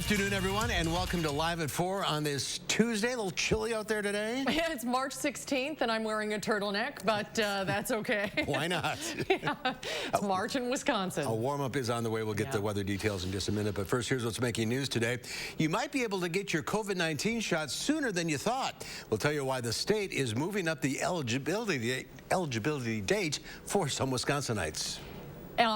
afternoon, everyone, and welcome to Live at 4 on this Tuesday. A little chilly out there today. Yeah, it's March 16th, and I'm wearing a turtleneck, but that's okay. Why not? Yeah, it's March in Wisconsin. A warm-up is on the way. We'll get the weather delights in just a minute. But first, here's what's making news today. You might be able to get your COVID-19 shot sooner than you thought. We'll tell you why the state is moving up the eligibility date for some Wisconsinites.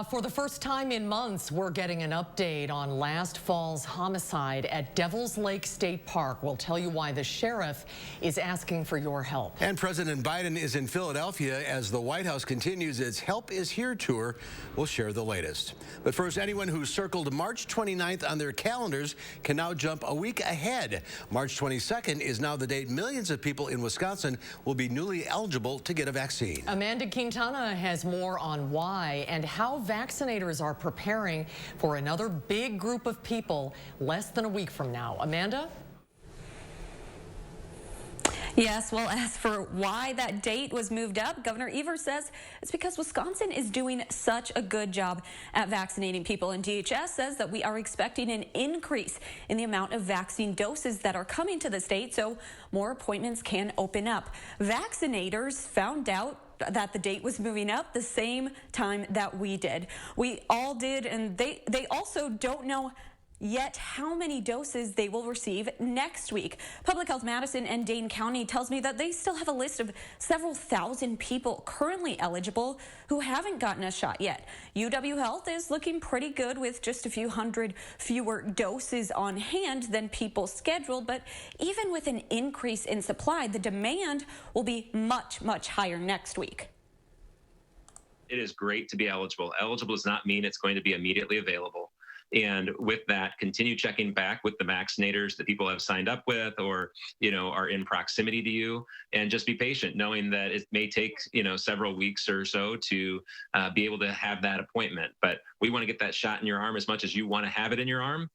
For the first time in months, we're getting an update on last fall's homicide at Devil's Lake State Park. We'll tell you why the sheriff is asking for your help. And President Biden is in Philadelphia as the White House continues its Help is Here tour. We'll share the latest. But first, anyone who circled March 29th on their calendars can now jump a week ahead. March 22nd is now the date millions of people in Wisconsin will be newly eligible to get a vaccine. Amanda Quintana has more on why and how vaccinators are preparing for another big group of people less than a week from now. Amanda? Yes, well, as for why that date was moved up, Governor Evers says it's because Wisconsin is doing such a good job at vaccinating people. And DHS says that we are expecting an increase in the amount of vaccine doses that are coming to the state, so more appointments can open up. Vaccinators found out that the date was moving up the same time that we did. We all did, and they also don't know yet how many doses they will receive next week. Public Health Madison and Dane County tells me that they still have a list of several thousand people currently eligible who haven't gotten a shot yet. UW Health is looking pretty good with just a few hundred fewer doses on hand than people scheduled, but even with an increase in supply, the demand will be much, much higher next week. It is great to be eligible. Eligible does not mean it's going to be immediately available. And with that, continue checking back with the vaccinators that people have signed up with or, are in proximity to you, and just be patient, knowing that it may take, several weeks or so to be able to have that appointment. But we want to get that shot in your arm as much as you want to have it in your arm.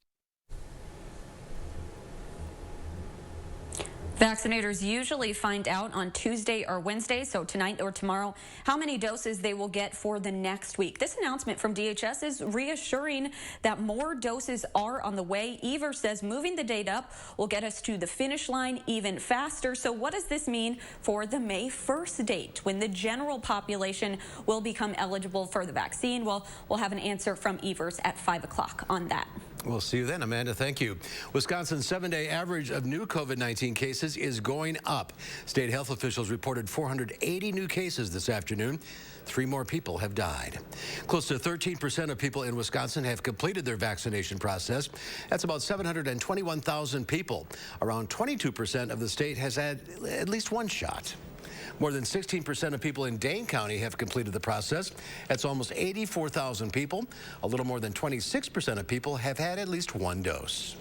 Vaccinators usually find out on Tuesday or Wednesday, so tonight or tomorrow, how many doses they will get for the next week. This announcement from DHS is reassuring that more doses are on the way. Evers says moving the date up will get us to the finish line even faster. So what does this mean for the May 1st date when the general population will become eligible for the vaccine? Well, we'll have an answer from Evers at 5 o'clock on that. We'll see you then, Amanda. Thank you. Wisconsin's 7-day average of new COVID-19 cases is going up. State health officials reported 480 new cases this afternoon. 3 more people have died. Close to 13% of people in Wisconsin have completed their vaccination process. That's about 721,000 people. Around 22% of the state has had at least one shot. More than 16% of people in Dane County have completed the process. That's almost 84,000 people. A little more than 26% of people have had at least one dose.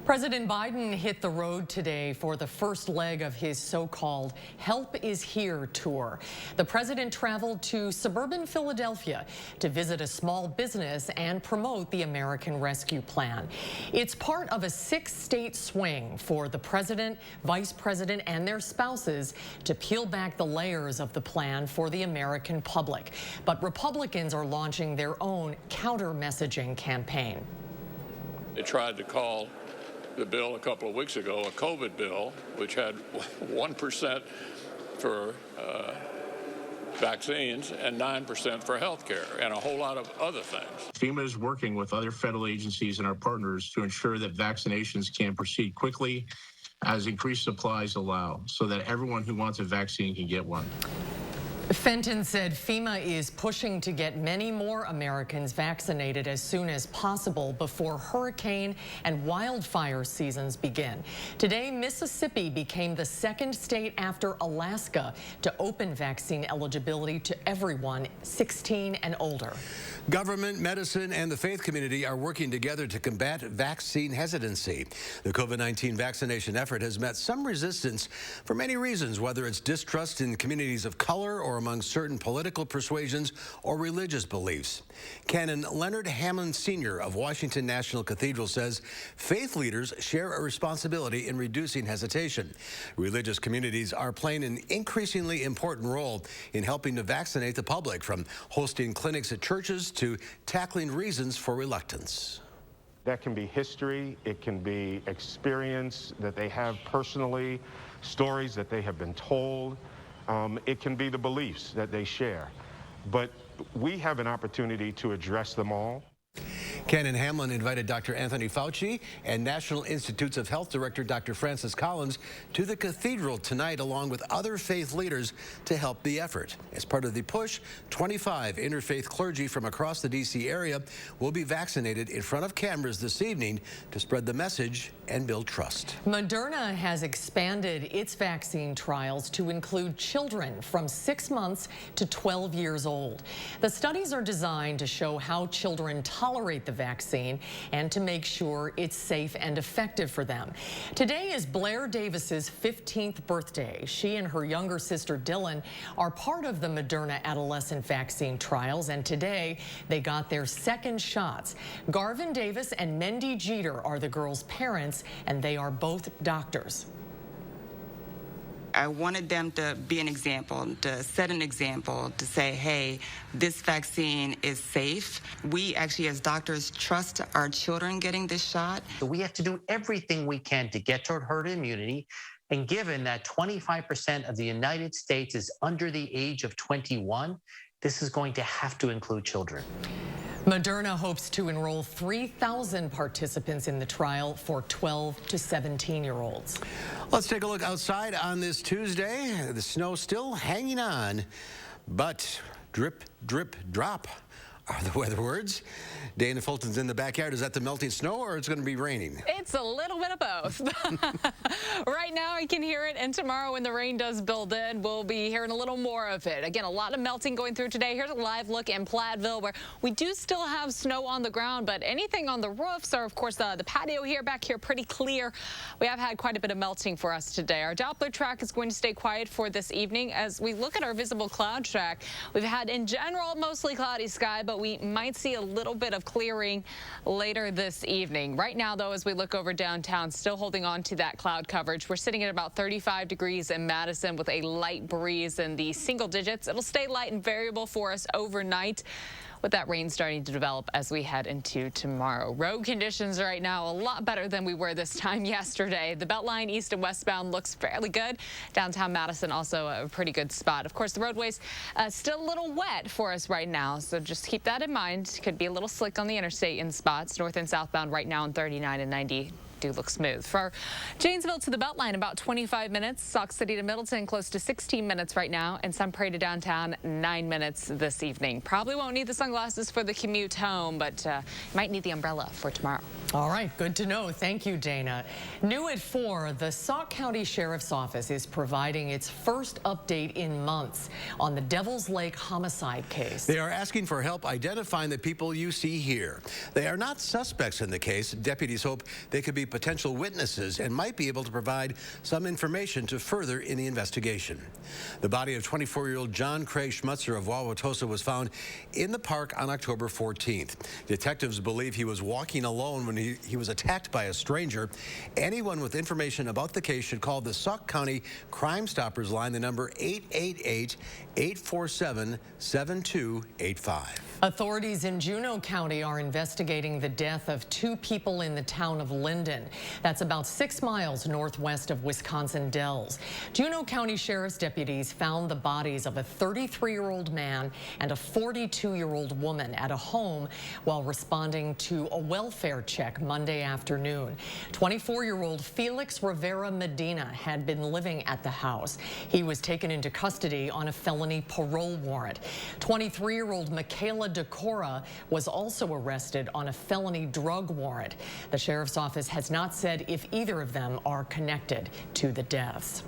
President Biden hit the road today for the first leg of his so-called Help is Here tour. The president traveled to suburban Philadelphia to visit a small business and promote the American Rescue Plan. It's part of a 6-state swing for the president, vice president, and their spouses to peel back the layers of the plan for the American public. But Republicans are launching their own counter-messaging campaign. They tried to call the bill a couple of weeks ago a COVID bill, which had 1% for vaccines and 9% for health care and a whole lot of other things. FEMA is working with other federal agencies and our partners to ensure that vaccinations can proceed quickly as increased supplies allow, so that everyone who wants a vaccine can get one. Fenton said FEMA is pushing to get many more Americans vaccinated as soon as possible before hurricane and wildfire seasons begin. Today, Mississippi became the 2nd state after Alaska to open vaccine eligibility to everyone 16 and older. Government, medicine, and the faith community are working together to combat vaccine hesitancy. The COVID-19 vaccination effort has met some resistance for many reasons, whether it's distrust in communities of color or among certain political persuasions or religious beliefs. Canon Leonard Hammond Sr. of Washington National Cathedral says faith leaders share a responsibility in reducing hesitation. Religious communities are playing an increasingly important role in helping to vaccinate the public, from hosting clinics at churches to tackling reasons for reluctance. That can be history, it can be experience that they have personally, stories that they have been told. It can be the beliefs that they share. But we have an opportunity to address them all. Ken and Hamlin invited Dr. Anthony Fauci and National Institutes of Health Director Dr. Francis Collins to the cathedral tonight, along with other faith leaders, to help the effort. As part of the push, 25 interfaith clergy from across the D.C. area will be vaccinated in front of cameras this evening to spread the message and build trust. Moderna has expanded its vaccine trials to include children from 6 months to 12 years old. The studies are designed to show how children tolerate the vaccine and to make sure it's safe and effective for them. Today is Blair Davis's 15th birthday. She and her younger sister Dylan are part of the Moderna adolescent vaccine trials, and today they got their second shots. Garvin Davis and Mendy Jeter are the girls' parents, and they are both doctors. I wanted them to be an example, to set an example, to say, hey, this vaccine is safe. We actually, as doctors, trust our children getting this shot. We have to do everything we can to get toward herd immunity. And given that 25% of the United States is under the age of 21, this is going to have to include children. Moderna hopes to enroll 3,000 participants in the trial for 12 to 17-year-olds. Let's take a look outside on this Tuesday. The snow still hanging on, but drip, drip, drop are the weather words. Dana Fulton's in the backyard. Is that the melting snow, or it's going to be raining? It's a little bit of both. Right now I can hear it, and tomorrow when the rain does build in, we'll be hearing a little more of it. Again, a lot of melting going through today. Here's a live look in Platteville, where we do still have snow on the ground, but anything on the roofs, or of course the patio here, back here, pretty clear. We have had quite a bit of melting for us today. Our Doppler track is going to stay quiet for this evening. As we look at our visible cloud track, we've had in general mostly cloudy sky, but we might see a little bit of clearing later this evening. Right now, though, as we look over downtown, still holding on to that cloud coverage. We're sitting at about 35 degrees in Madison with a light breeze in the single digits. It'll stay light and variable for us overnight, with that rain starting to develop as we head into tomorrow. Road conditions right now a lot better than we were this time yesterday. The Beltline east and westbound looks fairly good. Downtown Madison also a pretty good spot. Of course, the roadways still a little wet for us right now, so just keep that in mind. Could be a little slick on the interstate in spots. North and southbound right now on 39 and 90 do look smooth. For Janesville to the Beltline, about 25 minutes. Sauk City to Middleton, close to 16 minutes right now. And Sun Prairie to downtown, 9 minutes this evening. Probably won't need the sunglasses for the commute home, but might need the umbrella for tomorrow. All right, good to know. Thank you, Dana. New at 4, the Sauk County Sheriff's Office is providing its first update in months on the Devil's Lake homicide case. They are asking for help identifying the people you see here. They are not suspects in the case. Deputies hope they could be potential witnesses and might be able to provide some information to further in the investigation. The body of 24-year-old John Craig Schmutzer of Wauwatosa was found in the park on October 14th. Detectives believe he was walking alone when he was attacked by a stranger. Anyone with information about the case should call the Sauk County Crime Stoppers line, the number 888-847-7285. Authorities in Juneau County are investigating the death of 2 people in the town of Linden. That's about 6 miles northwest of Wisconsin Dells. Juneau County Sheriff's deputies found the bodies of a 33-year-old man and a 42-year-old woman at a home while responding to a welfare check Monday afternoon. 24-year-old Felix Rivera Medina had been living at the house. He was taken into custody on a felony parole warrant. 23-year-old Michaela Decora was also arrested on a felony drug warrant. The sheriff's office has not said if either of them are connected to the deaths.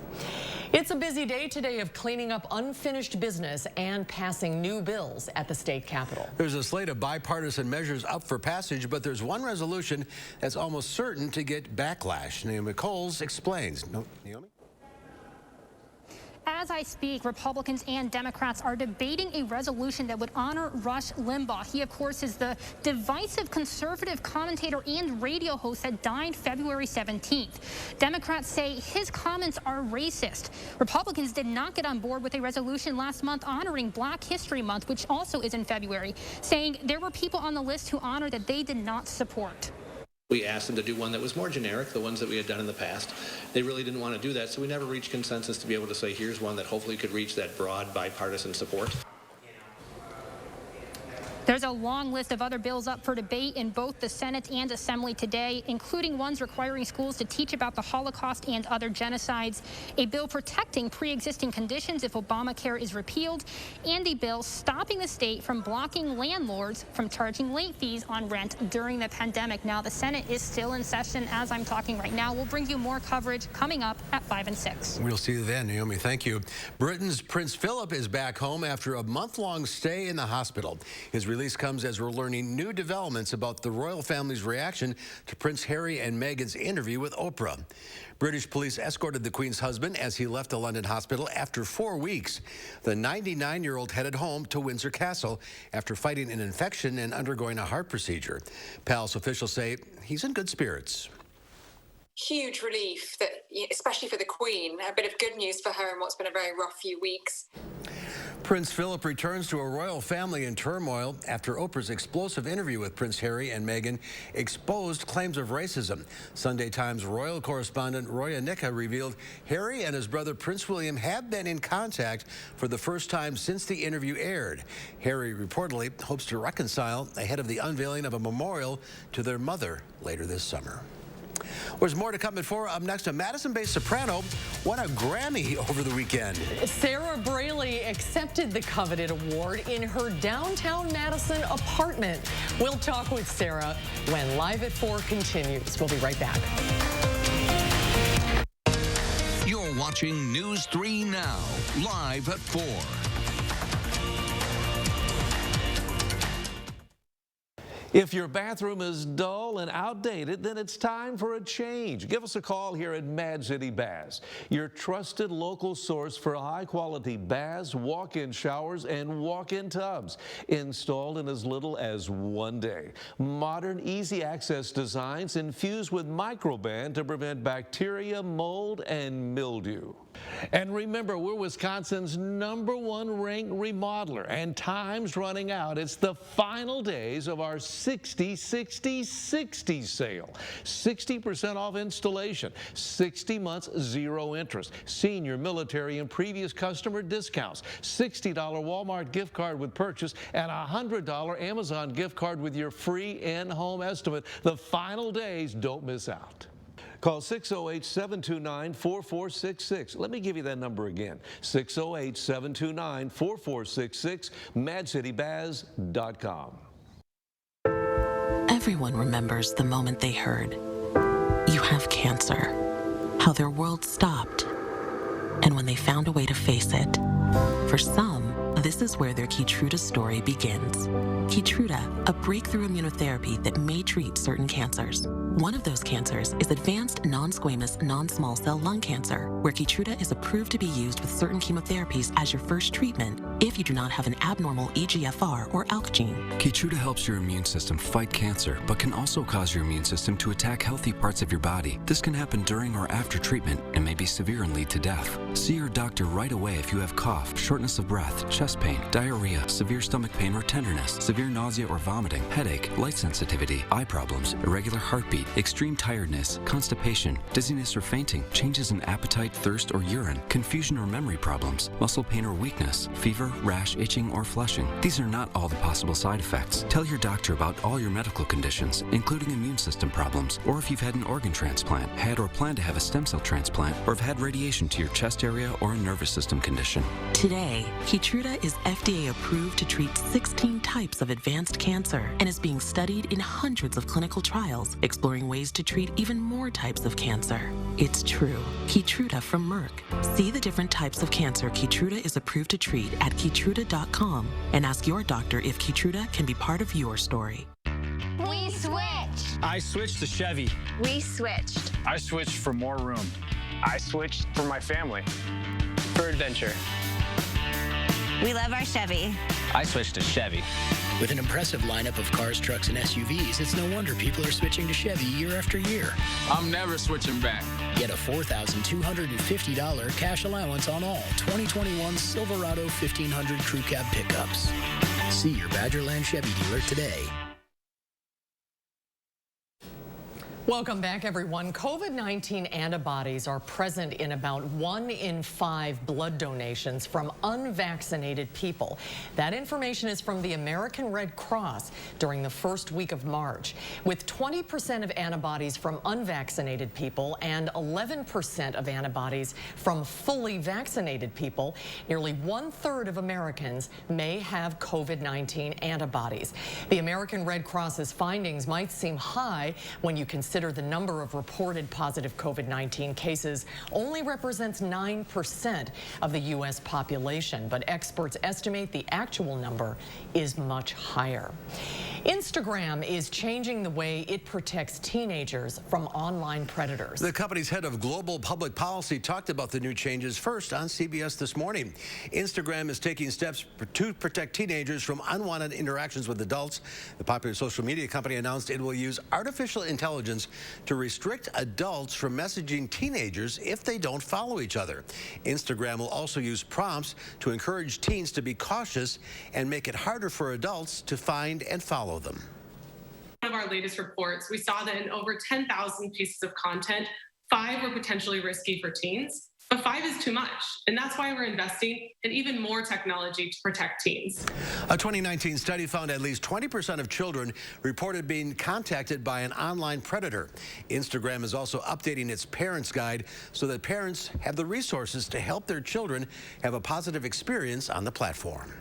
It's a busy day today of cleaning up unfinished business and passing new bills at the state capitol. There's a slate of bipartisan measures up for passage, but there's one resolution that's almost certain to get backlash. Naomi Coles explains. Naomi? As I speak, Republicans and Democrats are debating a resolution that would honor Rush Limbaugh. He, of course, is the divisive conservative commentator and radio host that died February 17th. Democrats say his comments are racist. Republicans did not get on board with a resolution last month honoring Black History Month, which also is in February, saying there were people on the list who honor that they did not support. We asked them to do one that was more generic, the ones that we had done in the past. They really didn't want to do that, so we never reached consensus to be able to say, here's one that hopefully could reach that broad bipartisan support. There's a long list of other bills up for debate in both the Senate and Assembly today, including ones requiring schools to teach about the Holocaust and other genocides, a bill protecting pre-existing conditions if Obamacare is repealed, and a bill stopping the state from blocking landlords from charging late fees on rent during the pandemic. Now, the Senate is still in session as I'm talking right now. We'll bring you more coverage coming up at 5 and 6. We'll see you then, Naomi. Thank you. Britain's Prince Philip is back home after a month-long stay in the hospital. His release comes as we're learning new developments about the royal family's reaction to Prince Harry and Meghan's interview with Oprah. British police escorted the Queen's husband as he left a London hospital after 4 weeks. The 99-year-old headed home to Windsor Castle after fighting an infection and undergoing a heart procedure. Palace officials say he's in good spirits. Huge relief, that, especially for the Queen, a bit of good news for her in what's been a very rough few weeks. Prince Philip returns to a royal family in turmoil after Oprah's explosive interview with Prince Harry and Meghan exposed claims of racism. Sunday Times royal correspondent Roya Nika revealed Harry and his brother Prince William have been in contact for the first time since the interview aired. Harry reportedly hopes to reconcile ahead of the unveiling of a memorial to their mother later this summer. There's more to come at 4. Up next, a Madison-based soprano won a Grammy over the weekend. Sarah Braley accepted the coveted award in her downtown Madison apartment. We'll talk with Sarah when Live at 4 continues. We'll be right back. You're watching News 3 Now, live at 4. If your bathroom is dull and outdated, then it's time for a change. Give us a call here at Mad City Baths, your trusted local source for high-quality baths, walk-in showers, and walk-in tubs, installed in as little as 1 day. Modern, easy-access designs infused with microban to prevent bacteria, mold, and mildew. And remember, we're Wisconsin's #1 ranked remodeler, and time's running out. It's the final days of our 60-60-60 sale. 60% off installation, 60 months, 0 interest, senior, military, and previous customer discounts, $60 Walmart gift card with purchase, and a $100 Amazon gift card with your free in-home estimate. The final days, don't miss out. Call 608-729-4466. Let me give you that number again, 608-729-4466, madcitybaths.com. Everyone remembers the moment they heard, "You have cancer," how their world stopped, and when they found a way to face it. For some, this is where their Keytruda story begins. Keytruda, a breakthrough immunotherapy that may treat certain cancers. One of those cancers is advanced non-squamous non-small cell lung cancer, where Keytruda is approved to be used with certain chemotherapies as your first treatment if you do not have an abnormal EGFR or ALK gene. Keytruda helps your immune system fight cancer, but can also cause your immune system to attack healthy parts of your body. This can happen during or after treatment and may be severe and lead to death. See your doctor right away if you have cough, shortness of breath, chest pain, diarrhea, severe stomach pain or tenderness, severe nausea or vomiting, headache, light sensitivity, eye problems, irregular heartbeat, extreme tiredness, constipation, dizziness or fainting, changes in appetite, thirst or urine, confusion or memory problems, muscle pain or weakness, fever, rash, itching or flushing. These are not all the possible side effects. Tell your doctor about all your medical conditions, including immune system problems, or if you've had an organ transplant, had or plan to have a stem cell transplant, or have had radiation to your chest area or a nervous system condition. Today, Keytruda is FDA approved to treat 16 types of advanced cancer and is being studied in hundreds of clinical trials, exploring ways to treat even more types of cancer. It's true. Keytruda from Merck. See the different types of cancer Keytruda is approved to treat at Keytruda.com and ask your doctor if Keytruda can be part of your story. We switched. I switched to Chevy. We switched. I switched for more room. I switched for my family. For adventure. We love our Chevy. I switched to Chevy. With an impressive lineup of cars, trucks, and SUVs, it's no wonder people are switching to Chevy year after year. I'm never switching back. Get a $4,250 cash allowance on all 2021 Silverado 1500 Crew Cab pickups. See your Badgerland Chevy dealer today. Welcome back, everyone. COVID-19 antibodies are present in about 1 in 5 blood donations from unvaccinated people. That information is from the American Red Cross during the first week of March. With 20% of antibodies from unvaccinated people and 11% of antibodies from fully vaccinated people, nearly 1/3 of Americans may have COVID-19 antibodies. The American Red Cross's findings might seem high when you consider the number of reported positive COVID-19 cases only represents 9% of the U.S. population, but experts estimate the actual number is much higher. Instagram is changing the way it protects teenagers from online predators. The company's head of global public policy talked about the new changes first on CBS This Morning. Instagram is taking steps to protect teenagers from unwanted interactions with adults. The popular social media company announced it will use artificial intelligence to restrict adults from messaging teenagers if they don't follow each other. Instagram will also use prompts to encourage teens to be cautious and make it harder for adults to find and follow them. One of our latest reports, we saw that in over 10,000 pieces of content, 5 were potentially risky for teens, but 5 is too much. And that's why we're investing in even more technology to protect teens. A 2019 study found at least 20% of children reported being contacted by an online predator. Instagram is also updating its parents' guide so that parents have the resources to help their children have a positive experience on the platform.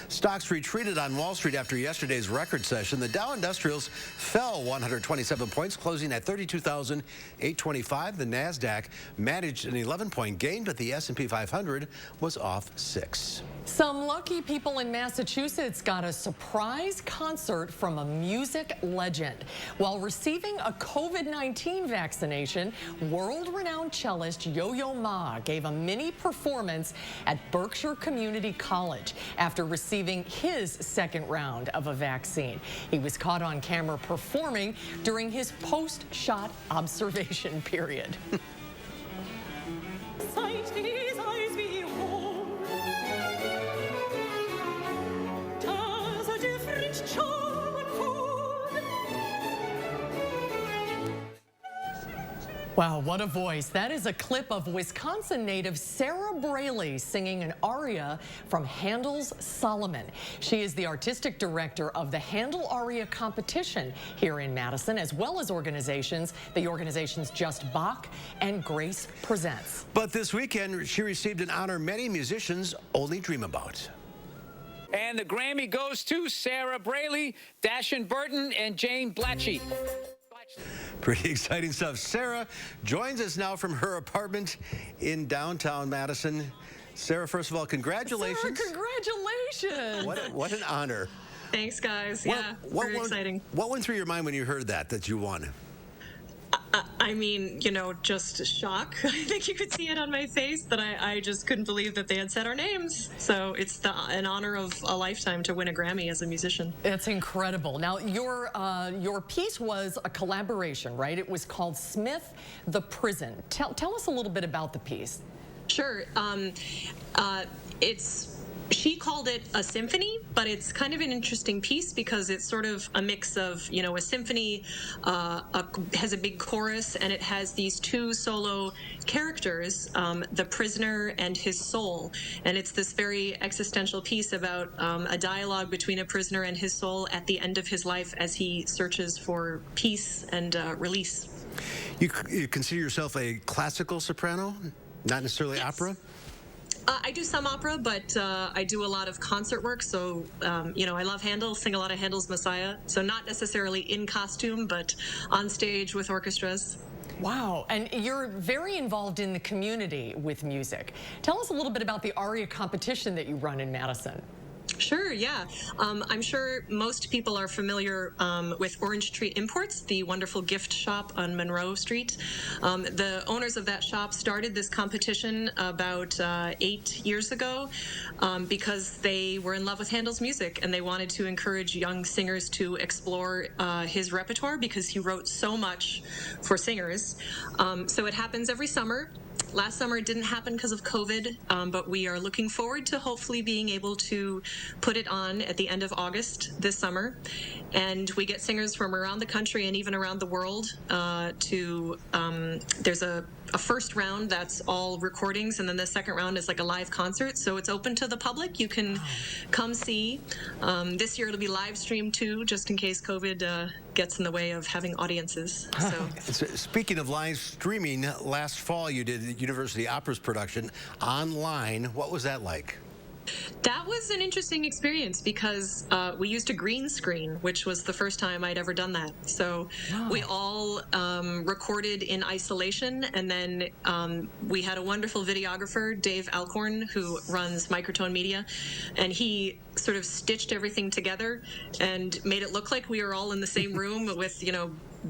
Stocks retreated on Wall Street after yesterday's record session. The Dow Industrials fell 127 points, closing at 32,825. The Nasdaq managed an 11-point gain, but the S&P 500 was off 6. Some lucky people in Massachusetts got a surprise concert from a music legend. While receiving a COVID-19 vaccination, world-renowned cellist Yo-Yo Ma gave a mini performance at Berkshire Community College after receiving his second round of a vaccine. He was caught on camera performing during his post-shot observation period. Wow, what a voice. That is a clip of Wisconsin native Sarah Braley singing an aria from Handel's Solomon. She is the artistic director of the Handel Aria competition here in Madison, as well as the organizations Just Bach and Grace Presents. But this weekend, she received an honor many musicians only dream about. And the Grammy goes to Sarah Braley, Dashin Burton, and Jane Blatchy. Pretty exciting stuff. Sarah joins us now from her apartment in downtown Madison. Sarah, first of all, congratulations. Sarah, congratulations. What an honor. Thanks, guys. Yeah, very exciting. What went through your mind when you heard that you won? I mean, you know, just shock. I think you could see it on my face that I just couldn't believe that they had said our names. So it's an honor of a lifetime to win a Grammy as a musician. It's incredible. Now, your piece was a collaboration, right? It was called Smith the Prison. Tell us a little bit about the piece. Sure. She called it a symphony, but it's kind of an interesting piece because it's sort of a mix of, you know, a symphony has a big chorus, and it has these 2 solo characters, the prisoner and his soul. And it's this very existential piece about a dialogue between a prisoner and his soul at the end of his life as he searches for peace and release. You consider yourself a classical soprano, not necessarily opera? I do some opera, but I do a lot of concert work. So, you know, I love Handel, sing a lot of Handel's Messiah. So not necessarily in costume, but on stage with orchestras. Wow, and you're very involved in the community with music. Tell us a little bit about the aria competition that you run in Madison. Sure, yeah. I'm sure most people are familiar with Orange Tree Imports, the wonderful gift shop on Monroe Street. The owners of that shop started this competition about 8 years ago because they were in love with Handel's music, and they wanted to encourage young singers to explore his repertoire because he wrote so much for singers. So it happens every summer. Last summer it didn't happen because of COVID, but we are looking forward to hopefully being able to put it on at the end of August this summer. And we get singers from around the country and even around the world there's a first round that's all recordings, and then the second round is like a live concert. So it's open to the public. You can come see. This year it'll be live streamed too, just in case COVID gets in the way of having audiences. So. Speaking of live streaming, last fall you did University Opera's production online. What was that like? That was an interesting experience because we used a green screen, which was the first time I'd ever done that. So we all recorded in isolation, and then we had a wonderful videographer, Dave Alcorn, who runs Microtone Media, and he sort of stitched everything together and made it look like we were all in the same room with,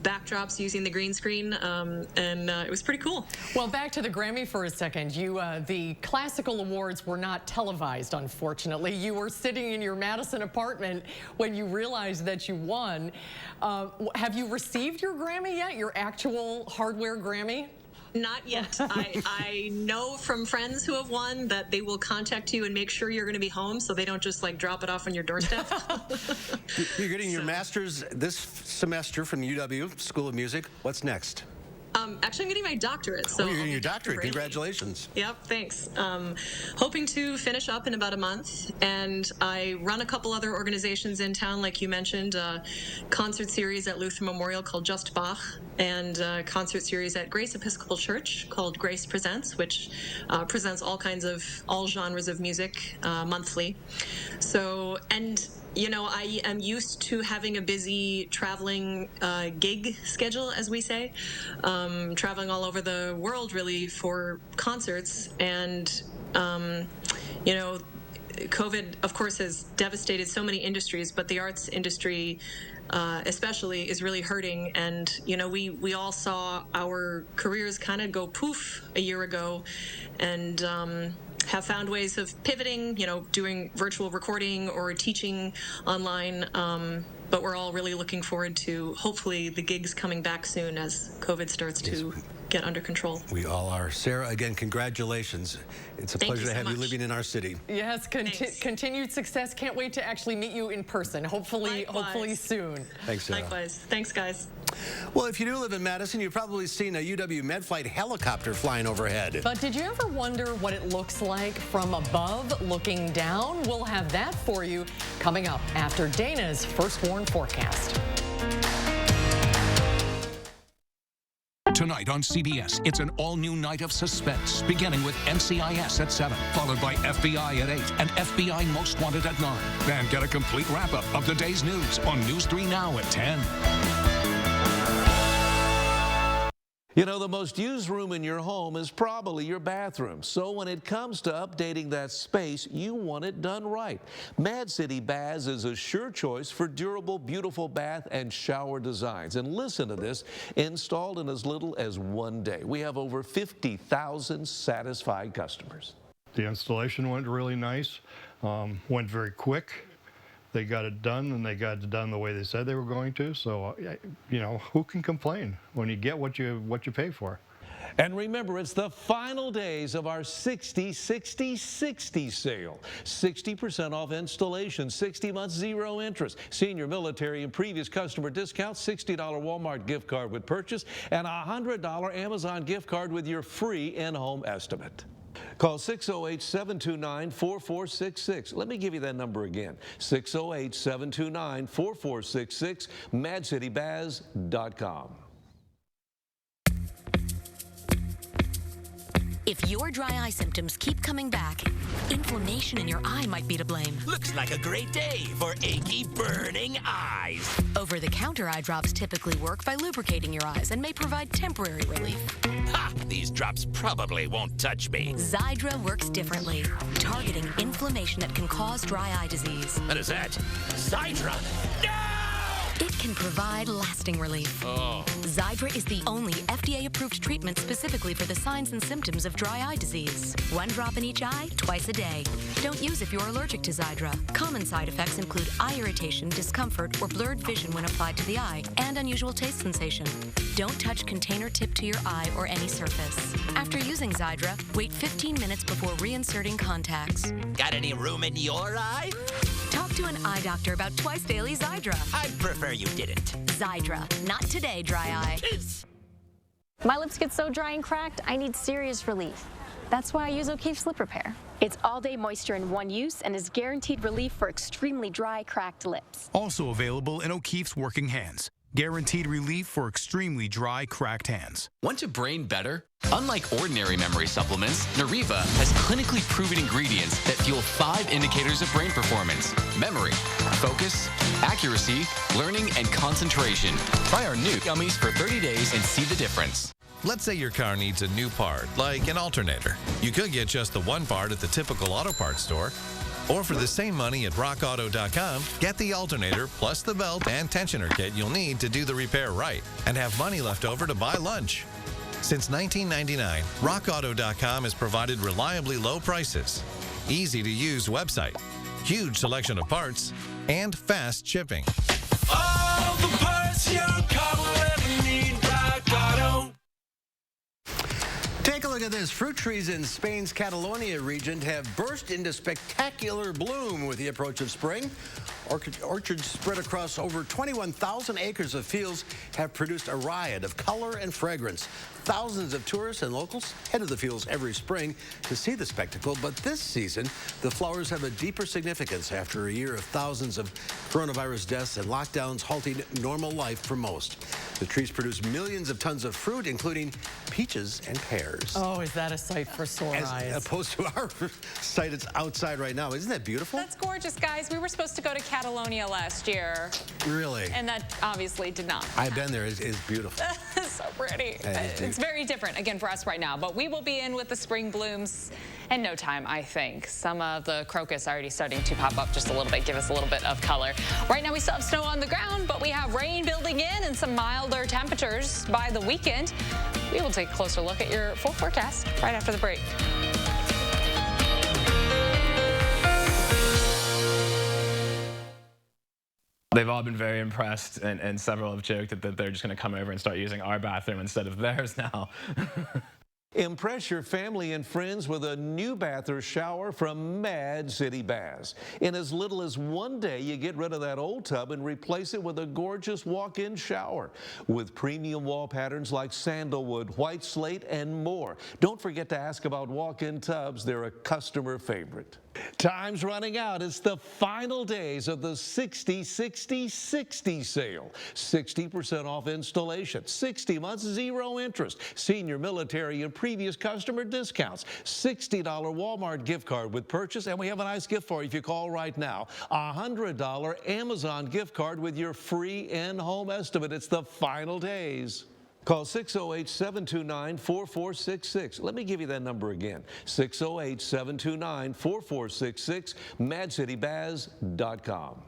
backdrops using the green screen, and it was pretty cool. Well, back to the Grammy for a second. The classical awards were not televised, unfortunately. You were sitting in your Madison apartment when you realized that you won. Have you received your Grammy yet, your actual hardware Grammy? Not yet. I know from friends who have won that they will contact you and make sure you're going to be home, so they don't just drop it off on your doorstep. You're getting your master's this semester from UW School of Music. What's next? Actually, I'm getting my doctorate. So you're getting your doctorate. Congratulations. Yep, thanks. Hoping to finish up in about a month. And I run a couple other organizations in town, like you mentioned, a concert series at Luther Memorial called Just Bach, and a concert series at Grace Episcopal Church called Grace Presents, which presents all genres of music monthly. So, I am used to having a busy traveling gig schedule, as we say, traveling all over the world, really, for concerts. And, COVID, of course, has devastated so many industries, but the arts industry especially is really hurting. And, we all saw our careers kind of go poof a year ago, and have found ways of pivoting, doing virtual recording or teaching online. But we're all really looking forward to hopefully the gigs coming back soon as COVID starts to get under control. We all are. Sarah, again, congratulations. It's a pleasure to have you living in our city. Yes, continued success. Can't wait to actually meet you in person. Hopefully soon. Thanks, Sarah. Likewise. Thanks, guys. Well, if you do live in Madison, you've probably seen a UW MedFlight helicopter flying overhead. But did you ever wonder what it looks like from above looking down? We'll have that for you coming up after Dana's First Warn forecast. Tonight on CBS, it's an all-new night of suspense, beginning with NCIS at 7, followed by FBI at 8, and FBI Most Wanted at 9. Then get a complete wrap-up of the day's news on News 3 Now at 10. The most used room in your home is probably your bathroom. So when it comes to updating that space, you want it done right. Mad City Baths is a sure choice for durable, beautiful bath and shower designs. And listen to this, installed in as little as 1 day. We have over 50,000 satisfied customers. The installation went really nice, went very quick. They got it done, and they got it done the way they said they were going to. So, who can complain when you get what you pay for? And remember, it's the final days of our 60-60-60 sale. 60% off installation, 60 months, 0 interest. Senior military and previous customer discounts, $60 Walmart gift card with purchase, and a $100 Amazon gift card with your free in-home estimate. Call 608-729-4466. Let me give you that number again, 608-729-4466, madcitybaths.com. If your dry eye symptoms keep coming back, inflammation in your eye might be to blame. Looks like a great day for achy, burning eyes. Over-the-counter eye drops typically work by lubricating your eyes and may provide temporary relief. Ha! These drops probably won't touch me. Xiidra works differently, targeting inflammation that can cause dry eye disease. What is that? Xiidra? No! It can provide lasting relief. Xiidra is the only FDA-approved treatment specifically for the signs and symptoms of dry eye disease. 1 drop in each eye, twice a day. Don't use if you're allergic to Xiidra. Common side effects include eye irritation, discomfort, or blurred vision when applied to the eye, and unusual taste sensation. Don't touch container tip to your eye or any surface. After using Xiidra, wait 15 minutes before reinserting contacts. Got any room in your eye? Talk to an eye doctor about twice daily Xiidra. I'd prefer you didn't. Xiidra. Not today, dry eye. My lips get so dry and cracked, I need serious relief. That's why I use O'Keefe's Lip Repair. It's all-day moisture in one use and is guaranteed relief for extremely dry, cracked lips. Also available in O'Keefe's Working Hands. Guaranteed relief for extremely dry, cracked hands. Want your brain better? Unlike ordinary memory supplements, Nariva has clinically proven ingredients that fuel 5 indicators of brain performance: memory, focus, accuracy, learning, and concentration. Try our new gummies for 30 days and see the difference. Let's say your car needs a new part, like an alternator. You could get just the one part at the typical auto parts store. Or for the same money at rockauto.com, get the alternator plus the belt and tensioner kit you'll need to do the repair right and have money left over to buy lunch. Since 1999, rockauto.com has provided reliably low prices, easy-to-use website, huge selection of parts, and fast shipping. All the parts your car will ever need, Rock Auto. Take a look at this. Fruit trees in Spain's Catalonia region have burst into spectacular bloom with the approach of spring. Orchards spread across over 21,000 acres of fields have produced a riot of color and fragrance. Thousands of tourists and locals head to the fields every spring to see the spectacle, but this season, the flowers have a deeper significance after a year of thousands of coronavirus deaths and lockdowns halting normal life for most. The trees produce millions of tons of fruit, including peaches and pears. Oh, is that a sight for sore eyes? As opposed to our site, it's outside right now. Isn't that beautiful? That's gorgeous, guys. We were supposed to go to Catalonia last year. Really? And that obviously did not. I've been there. It's beautiful. So pretty. It's very different, again, for us right now. But we will be in with the spring blooms in no time, I think. Some of the crocus already starting to pop up just a little bit, give us a little bit of color. Right now we still have snow on the ground, but we have rain building in and some milder temperatures by the weekend. We will take a closer look at your full forecast right after the break. They've all been very impressed, and several have joked that they're just going to come over and start using our bathroom instead of theirs now. Impress your family and friends with a new bath or shower from Mad City Baths. In as little as 1 day, you get rid of that old tub and replace it with a gorgeous walk-in shower with premium wall patterns like sandalwood, white slate, and more. Don't forget to ask about walk-in tubs. They're a customer favorite. Time's running out. It's the final days of the 60-60-60 sale. 60% off installation, 60 months, 0 interest, senior, military, and previous customer discounts, $60 Walmart gift card with purchase, and we have a nice gift for you if you call right now, a $100 Amazon gift card with your free in-home estimate. It's the final days. Call 608-729-4466. Let me give you that number again, 608-729-4466, madcitybaths.com.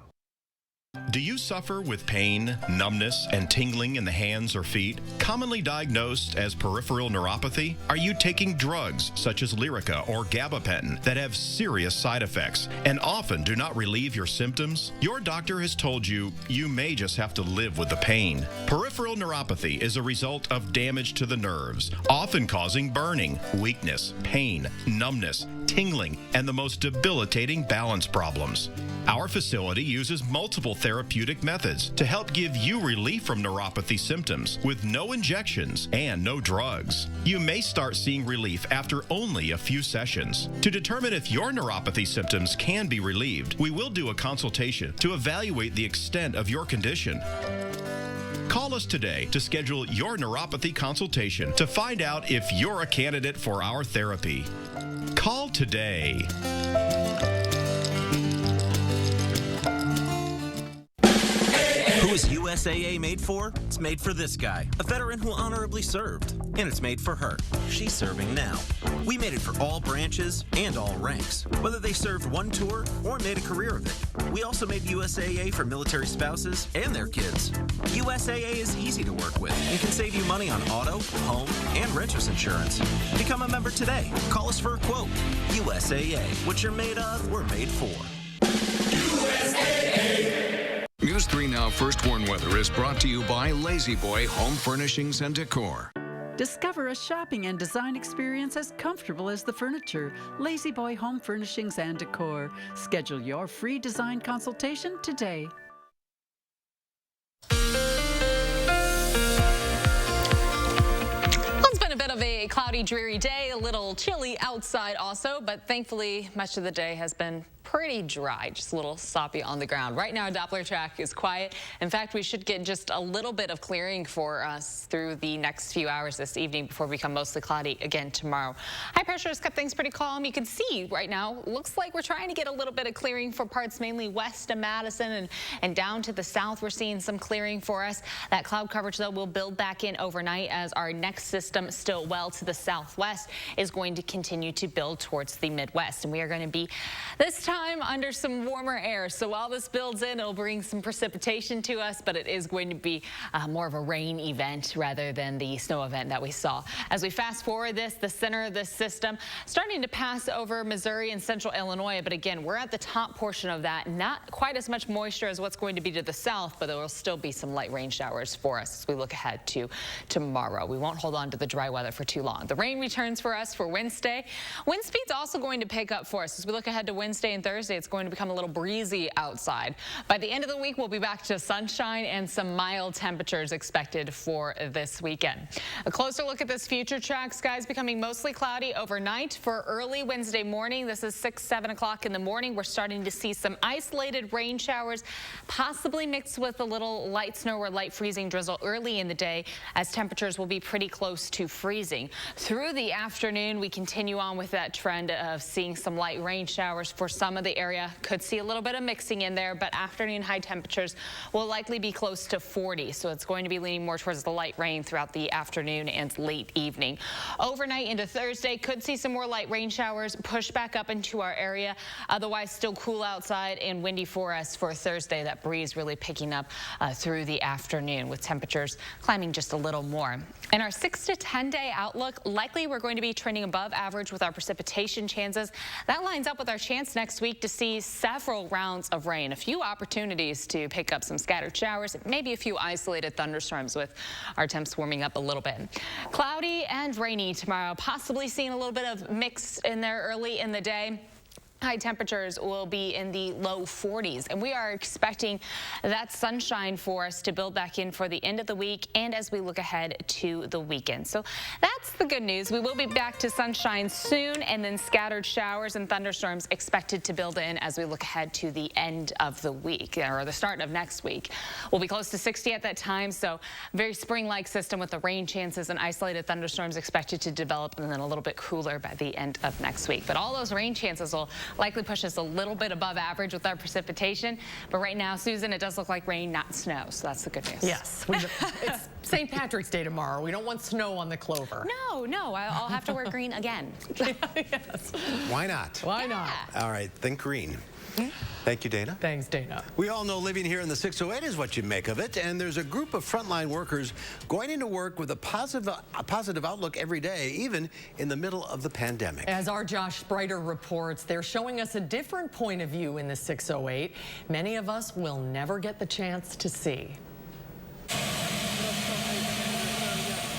Do you suffer with pain, numbness, and tingling in the hands or feet, commonly diagnosed as peripheral neuropathy? Are you taking drugs such as Lyrica or gabapentin that have serious side effects and often do not relieve your symptoms? Your doctor has told you you may just have to live with the pain. Peripheral neuropathy is a result of damage to the nerves, often causing burning, weakness, pain, numbness, tingling, and the most debilitating balance problems. Our facility uses multiple therapeutic methods to help give you relief from neuropathy symptoms with no injections and no drugs. You may start seeing relief after only a few sessions. To determine if your neuropathy symptoms can be relieved, we will do a consultation to evaluate the extent of your condition. Call us today to schedule your neuropathy consultation to find out if you're a candidate for our therapy. Call today. Who Who is USAA made for? It's made for this guy, a veteran who honorably served. And it's made for her. She's serving now. We made it for all branches and all ranks, whether they served one tour or made a career of it. We also made USAA for military spouses and their kids. USAA is easy to work with and can save you money on auto, home, and renter's insurance. Become a member today. Call us for a quote. USAA. What you're made of, we're made for. News 3 Now First Warn Weather is brought to you by Lazy Boy Home Furnishings and Decor. Discover a shopping and design experience as comfortable as the furniture. Lazy Boy Home Furnishings and Decor. Schedule your free design consultation today. It's been a bit of a cloudy, dreary day, a little chilly outside also, but thankfully much of the day has been pretty dry, just a little soppy on the ground. Right now, Doppler track is quiet. In fact, we should get just a little bit of clearing for us through the next few hours this evening before we become mostly cloudy again tomorrow. High pressure has kept things pretty calm. You can see right now, looks like we're trying to get a little bit of clearing for parts mainly west of Madison and down to the south. We're seeing some clearing for us. That cloud coverage, though, will build back in overnight as our next system, still well to the southwest, is going to continue to build towards the Midwest. And we are going to be this time under some warmer air. So while this builds in, it'll bring some precipitation to us, but it is going to be more of a rain event rather than the snow event that we saw. As we fast forward this, the center of this system starting to pass over Missouri and central Illinois. But again, we're at the top portion of that. Not quite as much moisture as what's going to be to the south, but there will still be some light rain showers for us as we look ahead to tomorrow. We won't hold on to the dry weather for too long. The rain returns for us for Wednesday. Wind speed's also going to pick up for us as we look ahead to Wednesday and Thursday. It's going to become a little breezy outside. By the end of the week, we'll be back to sunshine and some mild temperatures expected for this weekend. A closer look at this future track. Skies becoming mostly cloudy overnight for early Wednesday morning. This is 6, 7 o'clock in the morning. We're starting to see some isolated rain showers, possibly mixed with a little light snow or light freezing drizzle early in the day, as temperatures will be pretty close to freezing. Through the afternoon, we continue on with that trend of seeing some light rain showers for some of the area. Could see a little bit of mixing in there, but afternoon high temperatures will likely be close to 40. So it's going to be leaning more towards the light rain throughout the afternoon and late evening. Overnight into Thursday, could see some more light rain showers push back up into our area. Otherwise, still cool outside and windy for us for Thursday. That breeze really picking up through the afternoon with temperatures climbing just a little more. In our 6 to 10 day outlook, likely we're going to be trending above average with our precipitation chances. That lines up with our chance next week to see several rounds of rain, a few opportunities to pick up some scattered showers, maybe a few isolated thunderstorms with our temps warming up a little bit. Cloudy and rainy tomorrow, possibly seeing a little bit of mix in there early in the day. High temperatures will be in the low 40s, and we are expecting that sunshine for us to build back in for the end of the week and as we look ahead to the weekend. So that's the good news. We will be back to sunshine soon, and then scattered showers and thunderstorms expected to build in as we look ahead to the end of the week or the start of next week. We'll be close to 60 at that time, so very spring-like system with the rain chances and isolated thunderstorms expected to develop, and then a little bit cooler by the end of next week. But all those rain chances will likely push us a little bit above average with our precipitation. But right now, Susan, it does look like rain, not snow. So that's the good news. Yes. It's St. Patrick's Day tomorrow. We don't want snow on the clover. No, I'll have to wear green again. Yes. Why not? Why not? All right, think green. Thank you, Dana. Thanks, Dana. We all know living here in the 608 is what you make of it, and there's a group of frontline workers going into work with a positive outlook every day, even in the middle of the pandemic. As our Josh Spreiter reports, they're showing us a different point of view in the 608. Many of us will never get the chance to see.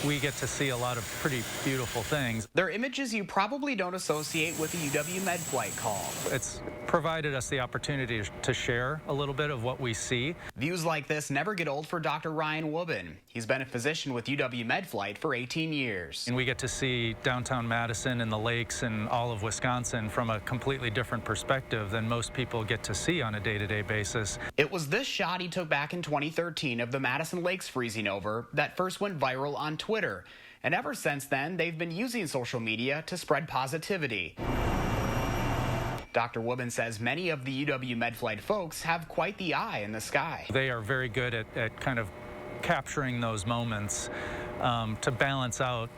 We get to see a lot of pretty beautiful things. They're images you probably don't associate with a UW Med flight call. It's provided us the opportunity to share a little bit of what we see. Views like this never get old for Dr. Ryan Woobin. He's been a physician with UW Med flight for 18 years. And we get to see downtown Madison and the lakes and all of Wisconsin from a completely different perspective than most people get to see on a day-to-day basis. It was this shot he took back in 2013 of the Madison lakes freezing over that first went viral on Twitter. And ever since then, they've been using social media to spread positivity. Dr. Woodman says many of the UW Medflight folks have quite the eye in the sky. They are very good at kind of capturing those moments to balance out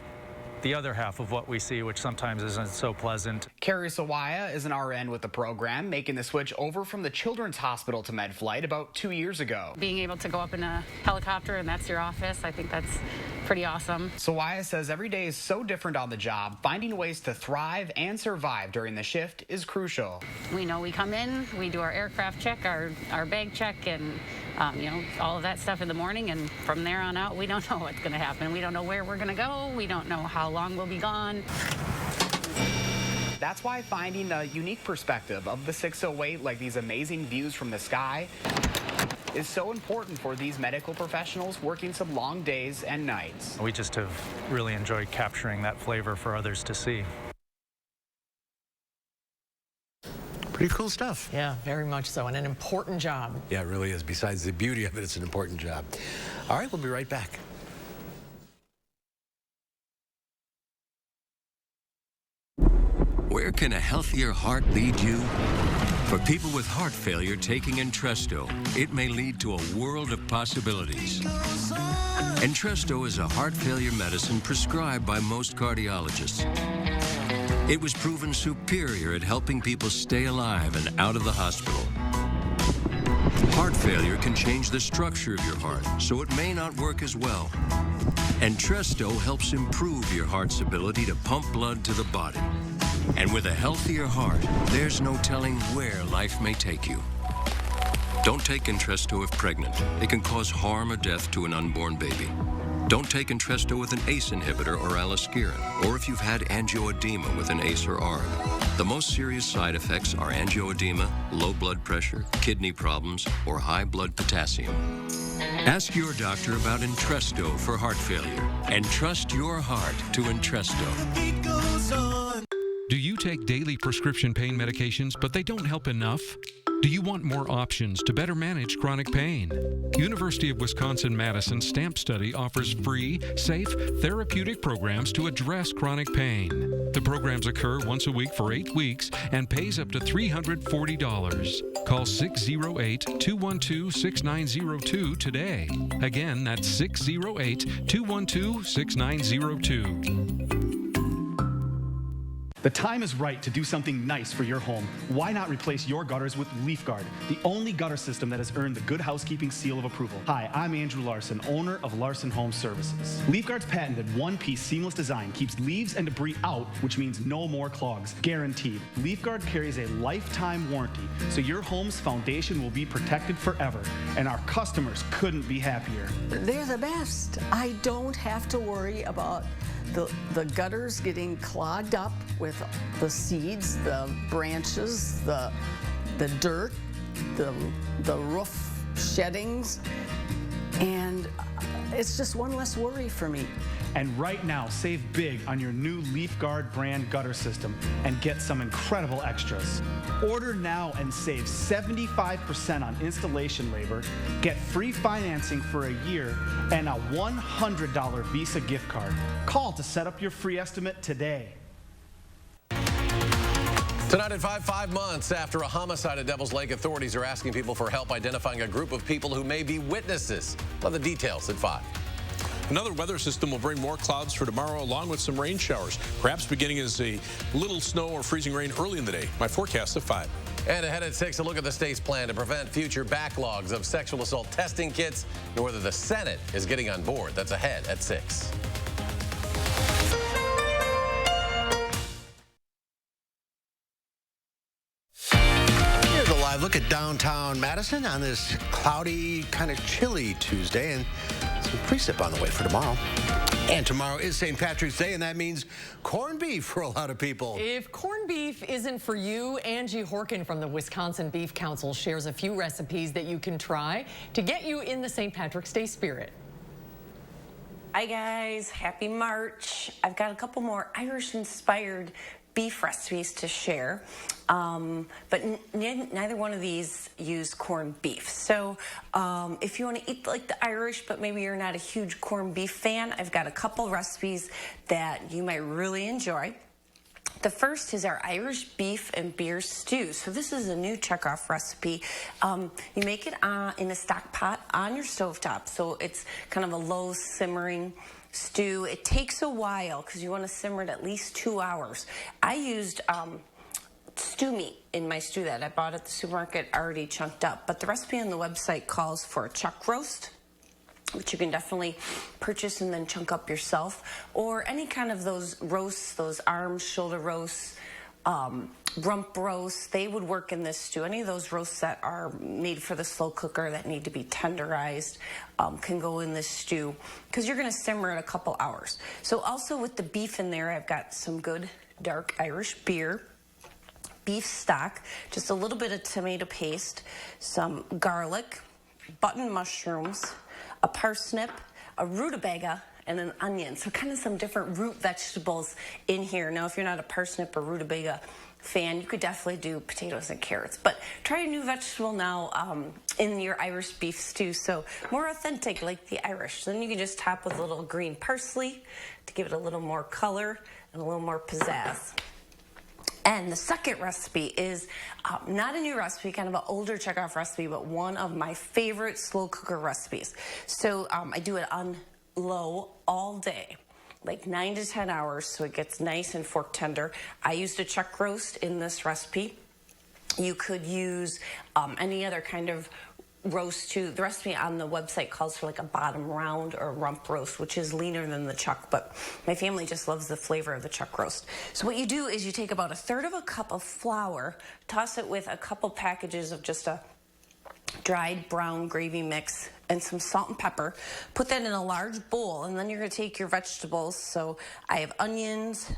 the other half of what we see, which sometimes isn't so pleasant. Carrie Sawaya is an RN with the program, making the switch over from the Children's Hospital to Medflight about 2 years ago. Being able to go up in a helicopter and that's your office, I think that's pretty awesome. Sawaya says every day is so different on the job. Finding ways to thrive and survive during the shift is crucial. We know we come in, we do our aircraft check, our bag check, and all of that stuff in the morning, and from there on out, we don't know what's going to happen. We don't know where we're going to go. We don't know how long we'll be gone. That's why finding a unique perspective of the 608, like these amazing views from the sky, is so important for these medical professionals working some long days and nights. We just have really enjoyed capturing that flavor for others to see. Pretty cool stuff. Yeah, very much so, and an important job. Yeah, it really is. Besides the beauty of it, it's an important job. All right, we'll be right back. Where can a healthier heart lead you? For people with heart failure taking Entresto, it may lead to a world of possibilities. Entresto is a heart failure medicine prescribed by most cardiologists. It was proven superior at helping people stay alive and out of the hospital. Heart failure can change the structure of your heart, so it may not work as well. Entresto helps improve your heart's ability to pump blood to the body. And with a healthier heart, there's no telling where life may take you. Don't take Entresto if pregnant. It can cause harm or death to an unborn baby. Don't take Entresto with an ACE inhibitor or aliskiren, or if you've had angioedema with an ACE or ARB. The most serious side effects are angioedema, low blood pressure, kidney problems, or high blood potassium. Ask your doctor about Entresto for heart failure, and trust your heart to Entresto. Do you take daily prescription pain medications, but they don't help enough? Do you want more options to better manage chronic pain? University of Wisconsin-Madison STAMP Study offers free, safe, therapeutic programs to address chronic pain. The programs occur once a week for 8 weeks and pays up to $340. Call 608-212-6902 today. Again, that's 608-212-6902. The time is right to do something nice for your home. Why not replace your gutters with LeafGuard, the only gutter system that has earned the Good Housekeeping seal of approval? Hi, I'm Andrew Larson, owner of Larson Home Services. LeafGuard's patented one-piece seamless design keeps leaves and debris out, which means no more clogs, guaranteed. LeafGuard carries a lifetime warranty, so your home's foundation will be protected forever, and our customers couldn't be happier. They're the best. I don't have to worry about the gutters getting clogged up with the seeds, the branches, the dirt, the roof sheddings, and it's just one less worry for me. And right now, save big on your new LeafGuard brand gutter system and get some incredible extras. Order now and save 75% on installation labor, get free financing for a year, and a $100 Visa gift card. Call to set up your free estimate today. Tonight at 5 months after a homicide at Devil's Lake, authorities are asking people for help identifying a group of people who may be witnesses. Well, the details at 5. Another weather system will bring more clouds for tomorrow, along with some rain showers, perhaps beginning as a little snow or freezing rain early in the day. My forecast at 5. And ahead at 6, a look at the state's plan to prevent future backlogs of sexual assault testing kits and whether the Senate is getting on board. That's ahead at 6. Here's a live look at downtown Madison on this cloudy, kind of chilly Tuesday, and some precip on the way for tomorrow. And tomorrow is St. Patrick's Day, and that means corned beef for a lot of people. If corned beef isn't for you, Angie Horkin from the Wisconsin Beef Council shares a few recipes that you can try to get you in the St. Patrick's Day spirit. Hi guys, happy March. I've got a couple more Irish-inspired beef recipes to share, but neither one of these use corned beef. So if you want to eat like the Irish, but maybe you're not a huge corned beef fan, I've got a couple recipes that you might really enjoy. The first is our Irish beef and beer stew. So this is a new checkoff recipe. You make it in a stock pot on your stovetop. So it's kind of a low simmering stew. It takes a while because you want to simmer it at least 2 hours. I used stew meat in my stew that I bought at the supermarket already chunked up. But the recipe on the website calls for a chuck roast, which you can definitely purchase and then chunk up yourself, or any kind of those roasts, those arm, shoulder roasts, rump roasts, they would work in this stew. Any of those roasts that are made for the slow cooker that need to be tenderized can go in this stew because you're going to simmer it a couple hours. So also with the beef in there, I've got some good dark Irish beer, beef stock, just a little bit of tomato paste, some garlic, button mushrooms, a parsnip, a rutabaga, and an onion. So kind of some different root vegetables in here. Now, if you're not a parsnip or rutabaga fan, you could definitely do potatoes and carrots. But try a new vegetable now in your Irish beef stew. So more authentic, like the Irish. Then you can just top with a little green parsley to give it a little more color and a little more pizzazz. And the second recipe is not a new recipe, kind of an older checkoff recipe, but one of my favorite slow cooker recipes. So I do it on low all day, like 9 to 10 hours, so it gets nice and fork tender. I used a chuck roast in this recipe. You could use any other kind of roast too. The recipe on the website calls for like a bottom round or rump roast, which is leaner than the chuck, but my family just loves the flavor of the chuck roast. So what you do is you take about 1/3 of a cup of flour, toss it with a couple packages of just a dried brown gravy mix and some salt and pepper. Put that in a large bowl, and then you're going to take your vegetables. So I have onions,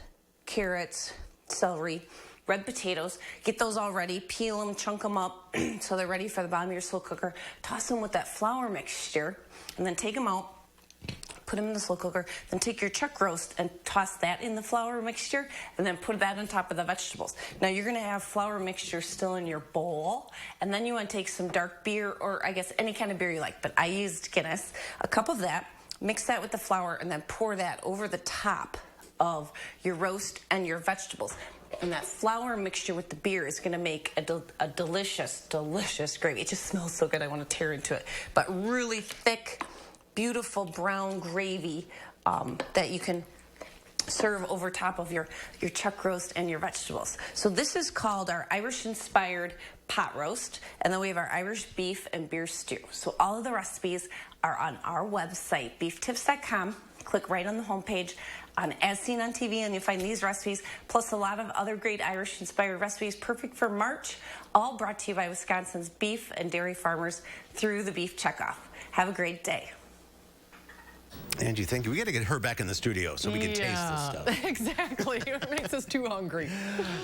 carrots, celery, red potatoes. Get those all ready, peel them, chunk them up so they're ready for the bottom of your slow cooker. Toss them with that flour mixture, and then take them out, put them in the slow cooker, then take your chuck roast and toss that in the flour mixture, and then put that on top of the vegetables. Now you're gonna have flour mixture still in your bowl, and then you wanna take some dark beer, or I guess any kind of beer you like, but I used Guinness, a cup of that, mix that with the flour, and then pour that over the top of your roast and your vegetables. And that flour mixture with the beer is going to make a delicious, delicious gravy. It just smells so good, I want to tear into it. But really thick, beautiful brown gravy that you can serve over top of your chuck roast and your vegetables. So this is called our Irish-inspired pot roast, and then we have our Irish beef and beer stew. So all of the recipes are on our website, beeftips.com. Click right on the homepage on As Seen on TV, and you'll find these recipes, plus a lot of other great Irish-inspired recipes, perfect for March, all brought to you by Wisconsin's beef and dairy farmers through the Beef Checkoff. Have a great day. Angie, thank you. We got to get her back in the studio so we can taste this stuff. Exactly. It makes us too hungry.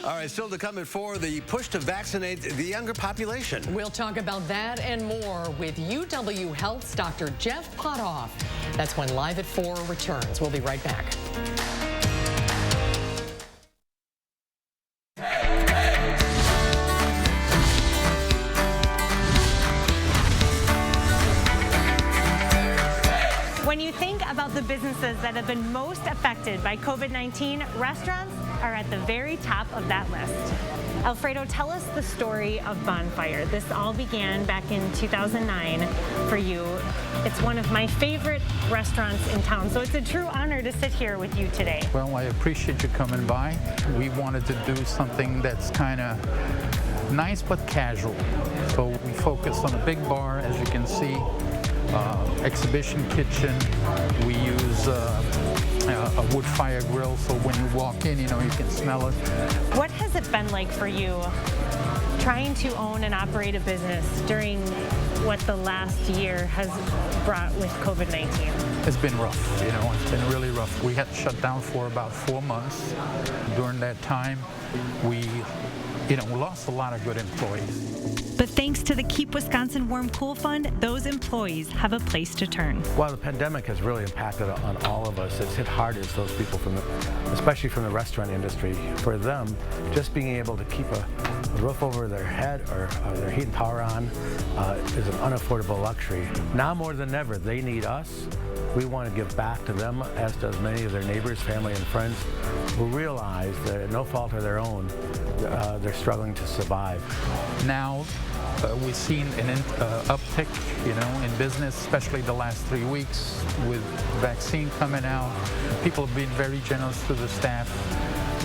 All right, still to come at 4, the push to vaccinate the younger population. We'll talk about that and more with UW Health's Dr. Jeff Potoff. That's when Live at 4 returns. We'll be right back. When you think about the businesses that have been most affected by COVID-19, restaurants are at the very top of that list. Alfredo, tell us the story of Bonfire. This all began back in 2009 for you. It's one of my favorite restaurants in town, so it's a true honor to sit here with you today. Well, I appreciate you coming by. We wanted to do something that's kind of nice but casual. So we focus on a big bar, as you can see. Exhibition kitchen. We use a wood fire grill, so when you walk in, you know, you can smell it. What has it been like for you trying to own and operate a business during what the last year has brought with COVID-19? It's been rough, you know, it's been really rough. We had to shut down for about 4 months. During that time, we lost a lot of good employees. But thanks to the Keep Wisconsin Warm Cool Fund, those employees have a place to turn. While the pandemic has really impacted on all of us, it's hit hardest those people especially from the restaurant industry. For them, just being able to keep a roof over their head or their heat and power on is an unaffordable luxury. Now more than ever, they need us. We want to give back to them, as does many of their neighbors, family, and friends who realize that at no fault of their own, they're struggling to survive. Now, we've seen an uptick, in business, especially the last 3 weeks with vaccine coming out. People have been very generous to the staff,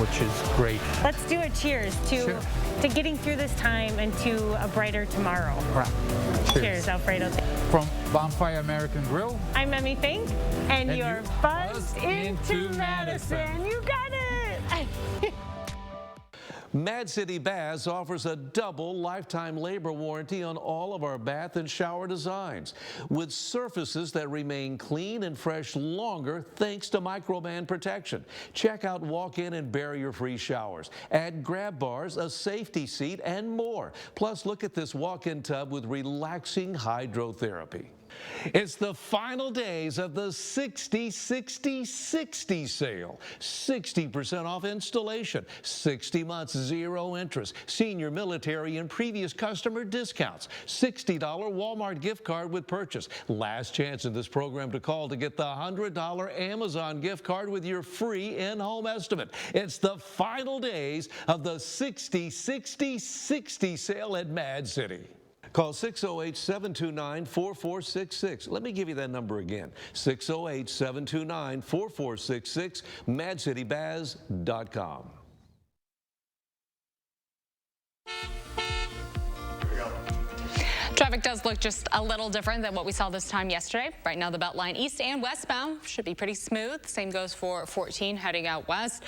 which is great. Let's do a cheers to getting through this time and to a brighter tomorrow. Right. Cheers, Alfredo. From Bonfire American Grill, I'm Emmy Fink, and you're buzzed into Madison. You got it! Mad City Baths offers a double lifetime labor warranty on all of our bath and shower designs, with surfaces that remain clean and fresh longer thanks to Microban protection. Check out walk-in and barrier-free showers. Add grab bars, a safety seat, and more. Plus, look at this walk-in tub with relaxing hydrotherapy. It's the final days of the 60-60-60 sale. 60% off installation, 60 months, 0 interest, senior, military, and previous customer discounts, $60 Walmart gift card with purchase. Last chance in this program to call to get the $100 Amazon gift card with your free in-home estimate. It's the final days of the 60-60-60 sale at Mad City. Call 608-729-4466. Let me give you that number again, 608-729-4466, madcitybaths.com. Traffic does look just a little different than what we saw this time yesterday. Right now, the Beltline east and westbound should be pretty smooth. Same goes for 14 heading out west.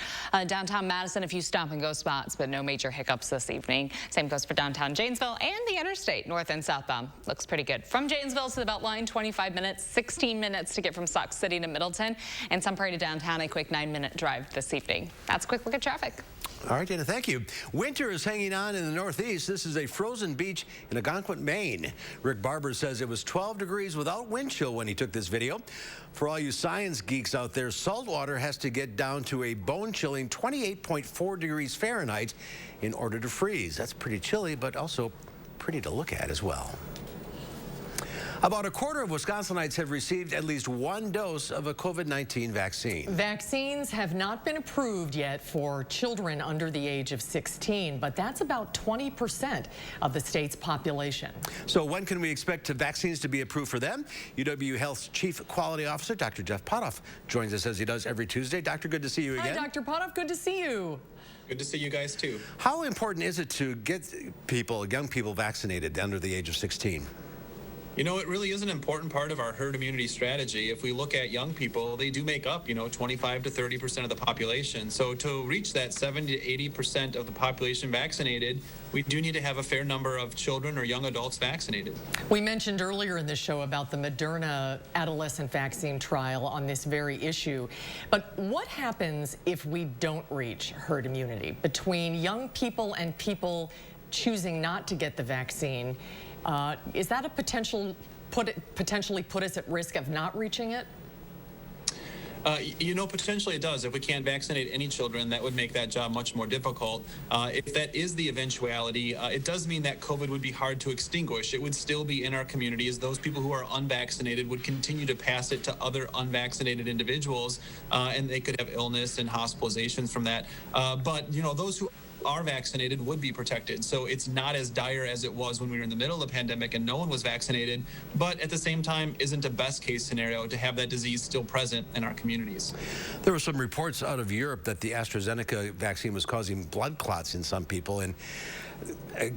Downtown Madison, a few stop-and-go spots, but no major hiccups this evening. Same goes for downtown Janesville and the interstate, north and southbound. Looks pretty good. From Janesville to the Beltline, 25 minutes, 16 minutes to get from Sauk City to Middleton, and Sun Prairie to downtown, a quick 9-minute drive this evening. That's a quick look at traffic. All right, Dana, thank you. Winter is hanging on in the Northeast. This is a frozen beach in Algonquin, Maine. Rick Barber says it was 12 degrees without wind chill when he took this video. For all you science geeks out there, salt water has to get down to a bone-chilling 28.4 degrees Fahrenheit in order to freeze. That's pretty chilly, but also pretty to look at as well. About a quarter of Wisconsinites have received at least one dose of a COVID-19 vaccine. Vaccines have not been approved yet for children under the age of 16, but that's about 20% of the state's population. So when can we expect vaccines to be approved for them? UW Health's Chief Quality Officer, Dr. Jeff Potoff, joins us as he does every Tuesday. Doctor, good to see you again. Hi, Dr. Potoff. Good to see you. Good to see you guys, too. How important is it to get young people vaccinated under the age of 16? You know, it really is an important part of our herd immunity strategy. If we look at young people, they do make up, 25 to 30% of the population. So to reach that 70 to 80% of the population vaccinated, we do need to have a fair number of children or young adults vaccinated. We mentioned earlier in the show about the Moderna adolescent vaccine trial on this very issue. But what happens if we don't reach herd immunity between young people and people choosing not to get the vaccine? Is that a potentially put us at risk of not reaching it? Potentially it does. If we can't vaccinate any children, that would make that job much more difficult. If that is the eventuality, it does mean that COVID would be hard to extinguish. It would still be in our community, as those people who are unvaccinated would continue to pass it to other unvaccinated individuals, and they could have illness and hospitalizations from that. But those who are vaccinated would be protected. So it's not as dire as it was when we were in the middle of the pandemic and no one was vaccinated, but at the same time isn't a best case scenario to have that disease still present in our communities. There were some reports out of Europe that the AstraZeneca vaccine was causing blood clots in some people, and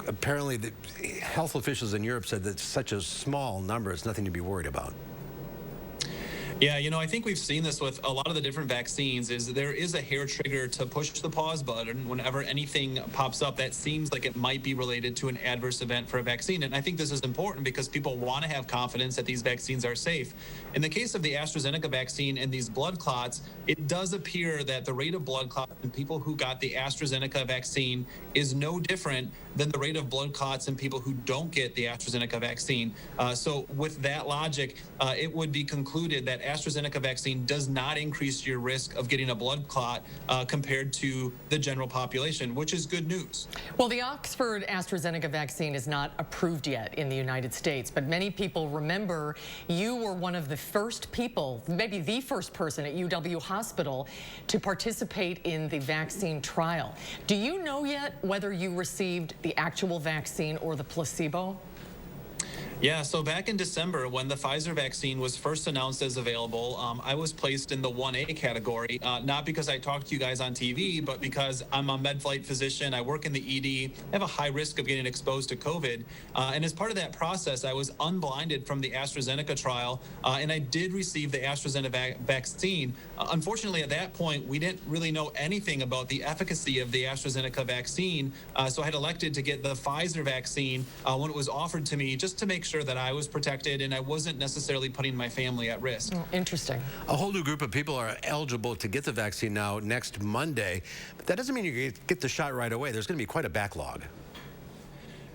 apparently the health officials in Europe said that such a small number, it's nothing to be worried about. Yeah, I think we've seen this with a lot of the different vaccines, is there is a hair trigger to push the pause button whenever anything pops up that seems like it might be related to an adverse event for a vaccine. And I think this is important because people want to have confidence that these vaccines are safe. In the case of the AstraZeneca vaccine and these blood clots, it does appear that the rate of blood clots in people who got the AstraZeneca vaccine is no different than the rate of blood clots in people who don't get the AstraZeneca vaccine. So with that logic, it would be concluded that AstraZeneca vaccine does not increase your risk of getting a blood clot compared to the general population, which is good news. Well, the Oxford AstraZeneca vaccine is not approved yet in the United States, but many people remember you were one of the first people, maybe the first person at UW Hospital to participate in the vaccine trial. Do you know yet whether you received the actual vaccine or the placebo? Yeah, so back in December, when the Pfizer vaccine was first announced as available, I was placed in the 1A category, not because I talked to you guys on TV, but because I'm a med-flight physician, I work in the ED, I have a high risk of getting exposed to COVID, and as part of that process, I was unblinded from the AstraZeneca trial, and I did receive the AstraZeneca vaccine. Unfortunately, at that point, we didn't really know anything about the efficacy of the AstraZeneca vaccine, so I had elected to get the Pfizer vaccine when it was offered to me, just to make sure that I was protected and I wasn't necessarily putting my family at risk. Oh, interesting. A whole new group of people are eligible to get the vaccine now next Monday, but that doesn't mean you get the shot right away. There's going to be quite a backlog.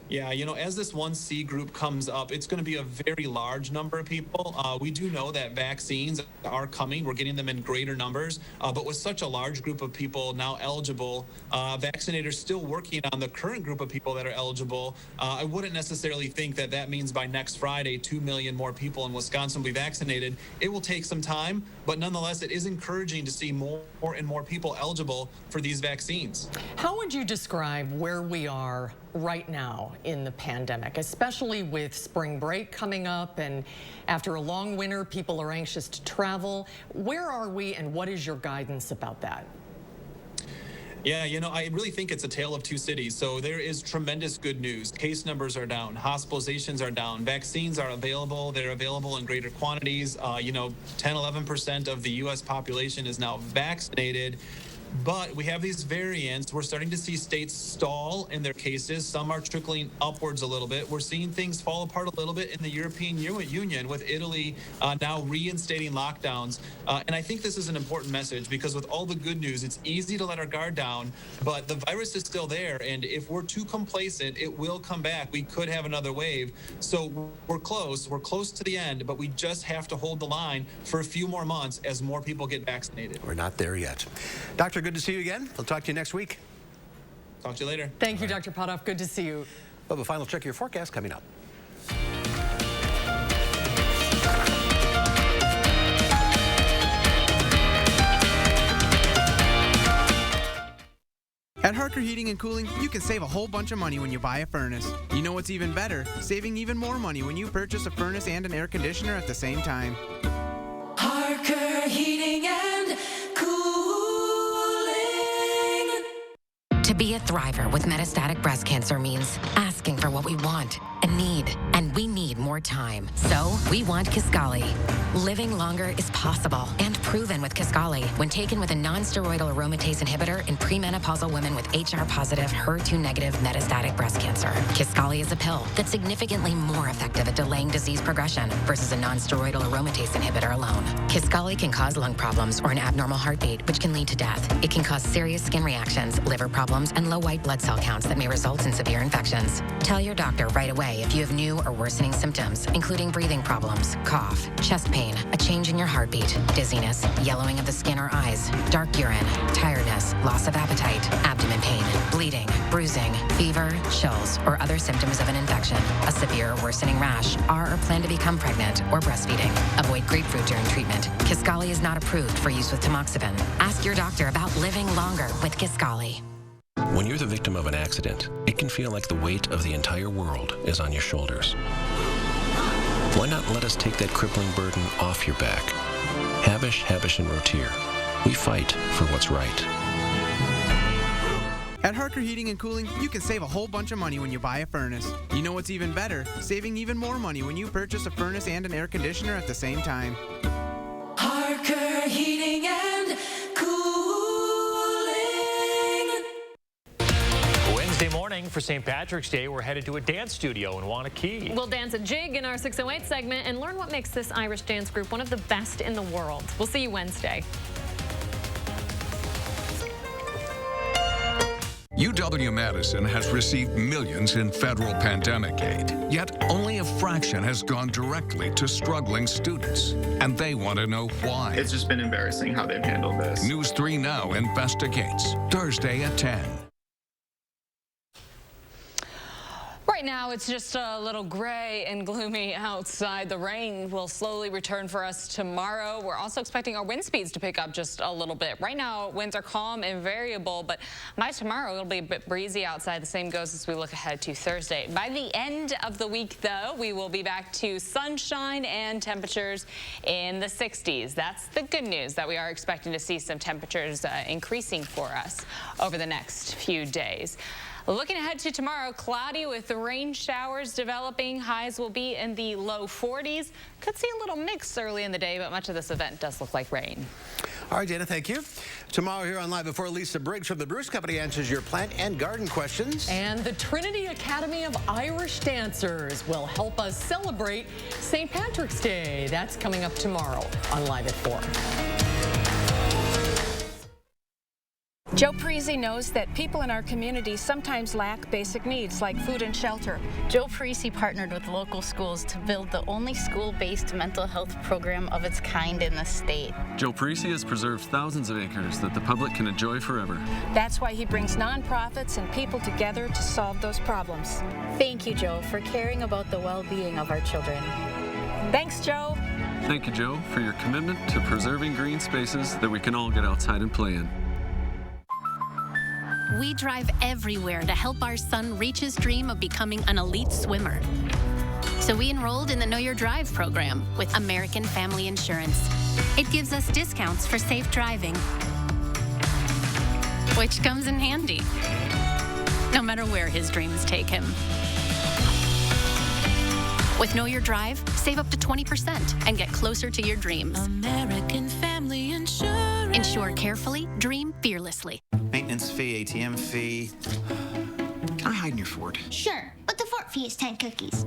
Yeah, you know, as this 1C group comes up, it's going to be a very large number of people. We do know that vaccines are coming. We're getting them in greater numbers. But with such a large group of people now eligible, vaccinators still working on the current group of people that are eligible, I wouldn't necessarily think that that means by next Friday, 2 million more people in Wisconsin will be vaccinated. It will take some time, but nonetheless, it is encouraging to see more and more people eligible for these vaccines. How would you describe where we are right now in the pandemic, especially with spring break coming up, and after a long winter, people are anxious to travel? Where are we, and what is your guidance about that? Yeah, you know, I really think it's a tale of two cities. So there is tremendous good news. Case numbers are down, hospitalizations are down, vaccines are available. They're available in greater quantities. 10-11% of the U.S. population is now vaccinated. But we have these variants. We're starting to see states stall in their cases. Some are trickling upwards a little bit. We're seeing things fall apart a little bit in the European Union, with Italy now reinstating lockdowns. And I think this is an important message, because with all the good news, it's easy to let our guard down, but the virus is still there. And if we're too complacent, it will come back. We could have another wave. So we're close. We're close to the end, but we just have to hold the line for a few more months as more people get vaccinated. We're not there yet. Doctor, good to see you again. We'll talk to you next week. Talk to you later. Thank you, Dr. Potoff. Good to see you. We'll have a final check of your forecast coming up. At Harker Heating and Cooling, you can save a whole bunch of money when you buy a furnace. You know what's even better? Saving even more money when you purchase a furnace and an air conditioner at the same time. Harker Heating and Cooling. To be a thriver with metastatic breast cancer means asking for what we want and need. And we need more time. So we want Kisqali. Living longer is possible and proven with Kisqali when taken with a non-steroidal aromatase inhibitor in premenopausal women with HR-positive, HER2-negative metastatic breast cancer. Kisqali is a pill that's significantly more effective at delaying disease progression versus a non-steroidal aromatase inhibitor alone. Kisqali can cause lung problems or an abnormal heartbeat, which can lead to death. It can cause serious skin reactions, liver problems, and low white blood cell counts that may result in severe infections. Tell your doctor right away if you have new or worsening symptoms, including breathing problems, cough, chest pain, a change in your heartbeat, dizziness, yellowing of the skin or eyes, dark urine, tiredness, loss of appetite, abdomen pain, bleeding, bruising, fever, chills, or other symptoms of an infection, a severe or worsening rash, are or plan to become pregnant, or breastfeeding. Avoid grapefruit during treatment. Kisqali is not approved for use with tamoxifen. Ask your doctor about living longer with Kisqali. When you're the victim of an accident, it can feel like the weight of the entire world is on your shoulders. Why not let us take that crippling burden off your back? Habish, Habish, and Rotier. We fight for what's right. At Harker Heating and Cooling, you can save a whole bunch of money when you buy a furnace. You know what's even better? Saving even more money when you purchase a furnace and an air conditioner at the same time. Harker Heating and Cooling. Wednesday morning for St. Patrick's Day, we're headed to a dance studio in Wanakee. We'll dance a jig in our 608 segment and learn what makes this Irish dance group one of the best in the world. We'll see you Wednesday. UW-Madison has received millions in federal pandemic aid, yet only a fraction has gone directly to struggling students. And they want to know why. It's just been embarrassing how they've handled this. News 3 Now investigates, Thursday at 10. Right now, it's just a little gray and gloomy outside. The rain will slowly return for us tomorrow. We're also expecting our wind speeds to pick up just a little bit. Right now, winds are calm and variable, but by tomorrow, it'll be a bit breezy outside. The same goes as we look ahead to Thursday. By the end of the week, though, we will be back to sunshine and temperatures in the 60s. That's the good news, that we are expecting to see some temperatures increasing for us over the next few days. Looking ahead to tomorrow, cloudy with the rain showers developing. Highs will be in the low 40s. Could see a little mix early in the day, but much of this event does look like rain. All right, Dana, thank you. Tomorrow here on Live Before, Lisa Briggs from the Bruce Company answers your plant and garden questions. And the Trinity Academy of Irish Dancers will help us celebrate St. Patrick's Day. That's coming up tomorrow on Live at 4. Joe Parisi knows that people in our community sometimes lack basic needs like food and shelter. Joe Parisi partnered with local schools to build the only school-based mental health program of its kind in the state. Joe Parisi has preserved thousands of acres that the public can enjoy forever. That's why he brings nonprofits and people together to solve those problems. Thank you, Joe, for caring about the well-being of our children. Thanks, Joe. Thank you, Joe, for your commitment to preserving green spaces that we can all get outside and play in. We drive everywhere to help our son reach his dream of becoming an elite swimmer. So we enrolled in the Know Your Drive program with American Family Insurance. It gives us discounts for safe driving, which comes in handy, no matter where his dreams take him. With Know Your Drive, save up to 20% and get closer to your dreams. American Family Insurance. Insure carefully, dream fearlessly. Maintenance fee, ATM fee. Can I hide in your fort? Sure, but the fort fee is 10 cookies.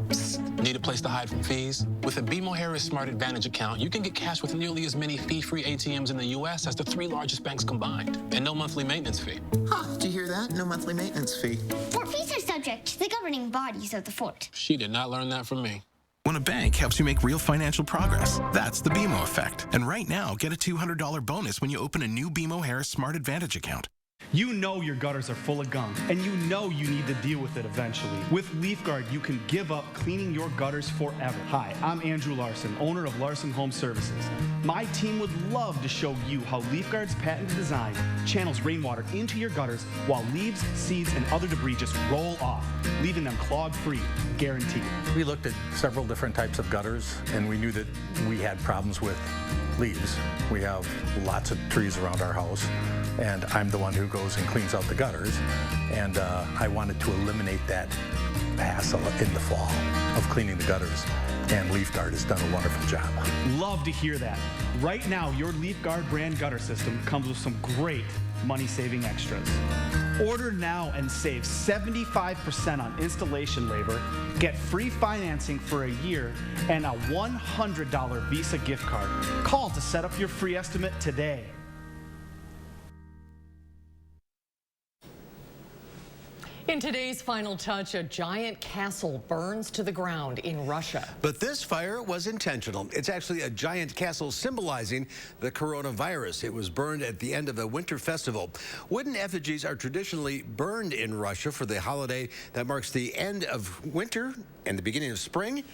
Need a place to hide from fees? With a BMO Harris Smart Advantage account, you can get cash with nearly as many fee-free ATMs in the U.S. as the 3 largest banks combined, and no monthly maintenance fee. Huh, did you hear that? No monthly maintenance fee. Fort fees are subject to the governing bodies of the fort. She did not learn that from me. When a bank helps you make real financial progress, that's the BMO effect. And right now, get a $200 bonus when you open a new BMO Harris Smart Advantage account. You know your gutters are full of gunk, and you know you need to deal with it eventually. With LeafGuard, you can give up cleaning your gutters forever. Hi, I'm Andrew Larson, owner of Larson Home Services. My team would love to show you how LeafGuard's patented design channels rainwater into your gutters while leaves, seeds, and other debris just roll off, leaving them clog-free, guaranteed. We looked at several different types of gutters, and we knew that we had problems with leaves. We have lots of trees around our house, and I'm the one who goes and cleans out the gutters, and I wanted to eliminate that hassle in the fall of cleaning the gutters, and LeafGuard has done a wonderful job. Love to hear that. Right now, your LeafGuard brand gutter system comes with some great money-saving extras. Order now and save 75% on installation labor, get free financing for a year, and a $100 Visa gift card. Call to set up your free estimate today. In today's Final Touch, a giant castle burns to the ground in Russia. But this fire was intentional. It's actually a giant castle symbolizing the coronavirus. It was burned at the end of the winter festival. Wooden effigies are traditionally burned in Russia for the holiday that marks the end of winter and the beginning of spring.